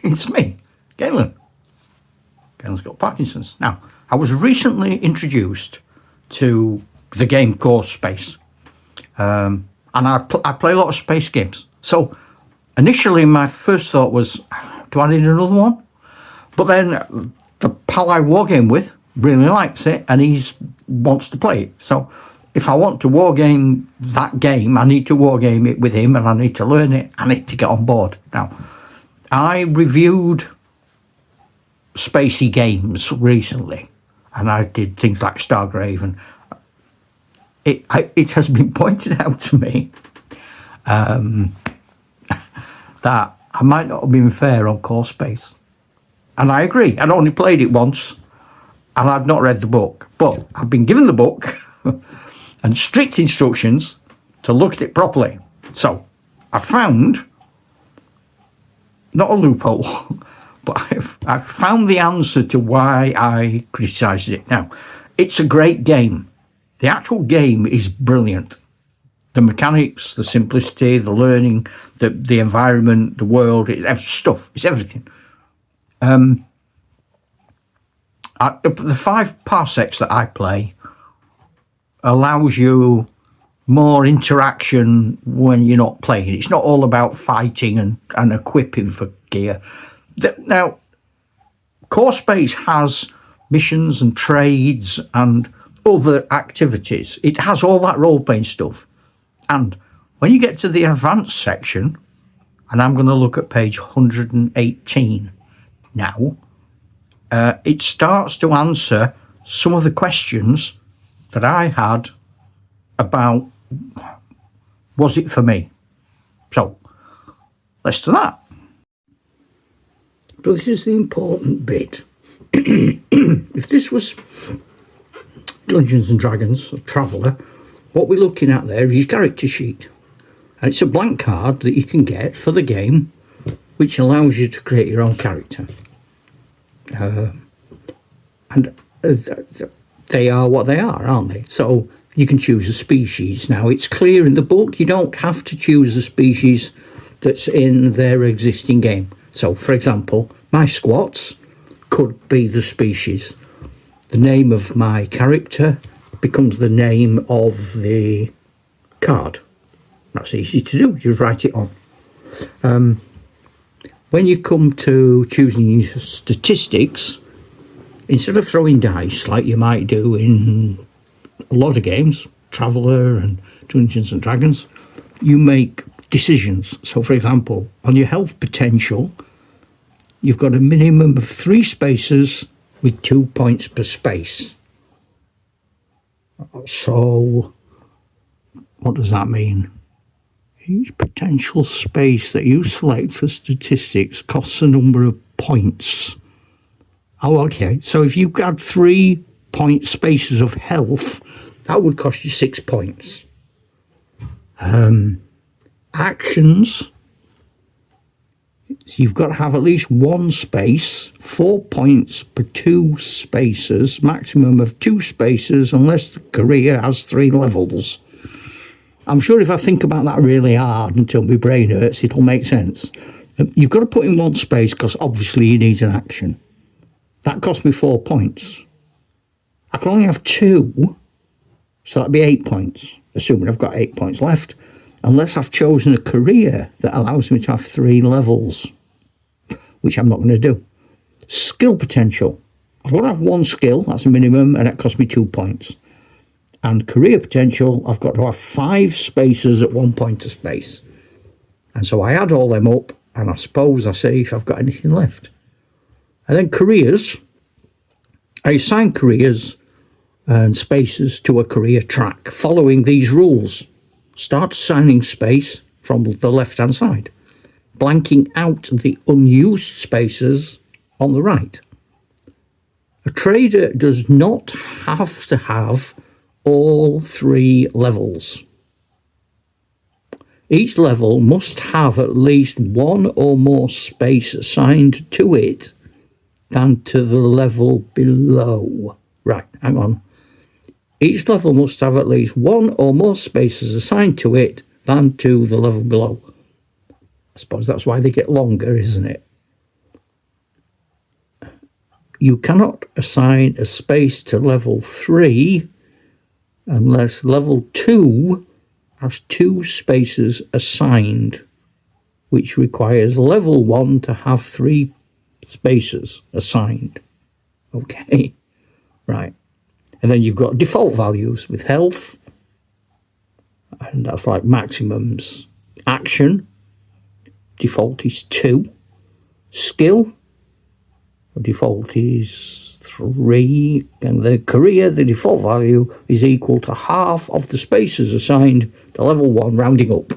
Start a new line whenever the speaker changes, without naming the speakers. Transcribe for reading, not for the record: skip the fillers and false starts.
It's me, Galen. Galen's got Parkinson's. Now, I was recently introduced to the game Core Space. And I play a lot of space games. So initially my first thought was, do I need another one? But then the pal I wargame with really likes it and he wants to play it. So if I want to wargame that game, I need to wargame it with him and I need to learn it. I need to get on board. Now, I reviewed spacey games recently and I did things like Stargrave, and it has been pointed out to me that I might not have been fair on Core Space. And I agree. I'd only played it once and I'd not read the book. But I've been given the book and strict instructions to look at it properly. So I found, not a loophole, but I've found the answer to why I criticised it. Now, it's a great game. The actual game is brilliant. The mechanics, the simplicity, the learning, the environment, the world, it's stuff. It's everything. The 5 parsecs that I play allows you more interaction when you're not playing. It's not all about fighting and equipping for gear. Now, Core Space has missions and trades and other activities. It has all that role-playing stuff. And when you get to the advanced section, and I'm going to look at page 118 now, it starts to answer some of the questions that I had about, was it for me? So, let's do that. But this is the important bit. If this was Dungeons and Dragons, a Traveller, what we're looking at there is your character sheet. And it's a blank card that you can get for the game, which allows you to create your own character. And they are what they are, aren't they? So you can choose a species. Now, it's clear in the book you don't have to choose a species that's in their existing game. So, for example, my squats could be the species. The name of my character becomes the name of the card. That's easy to do, just write it on. When you come to choosing your statistics, instead of throwing dice like you might do in a lot of games, Traveller and Dungeons and Dragons, you make decisions. So, for example, on your health potential, you've got a minimum of 3 spaces with 2 points per space. So, what does that mean? Each potential space that you select for statistics costs a number of points. Oh, okay. So if you had 3 point spaces of health, that would cost you 6 points. Actions. You've got to have at least 1 space, 4 points per 2 spaces, maximum of 2 spaces, unless the career has 3 levels. I'm sure if I think about that really hard until my brain hurts, it'll make sense. You've got to put in 1 space because obviously you need an action. That cost me 4 points. I can only have 2, so that'd be 8 points, assuming I've got 8 points left, unless I've chosen a career that allows me to have 3 levels, which I'm not going to do. Skill potential. I've got to have 1 skill, that's a minimum, and that costs me 2 points. And career potential, I've got to have 5 spaces at 1 point of space. And so I add all them up, and I suppose I see if I've got anything left. And then careers, I assign careers and spaces to a career track following these rules. Start assigning space from the left-hand side, blanking out the unused spaces on the right. A trader does not have to have all 3 levels. Each level must have at least 1 or more space assigned to it than to the level below. Right, hang on. Each level must have at least 1 or more spaces assigned to it than to the level below. I suppose that's why they get longer, isn't it? you cannot assign a space to level 3 unless level 2 has 2 spaces assigned, which requires level 1 to have 3 spaces assigned. Okay, right. And then you've got default values with health, and that's like maximums. Action, default is 2. Skill, default is 3. And the career, the default value is equal to half of the spaces assigned to level 1, rounding up.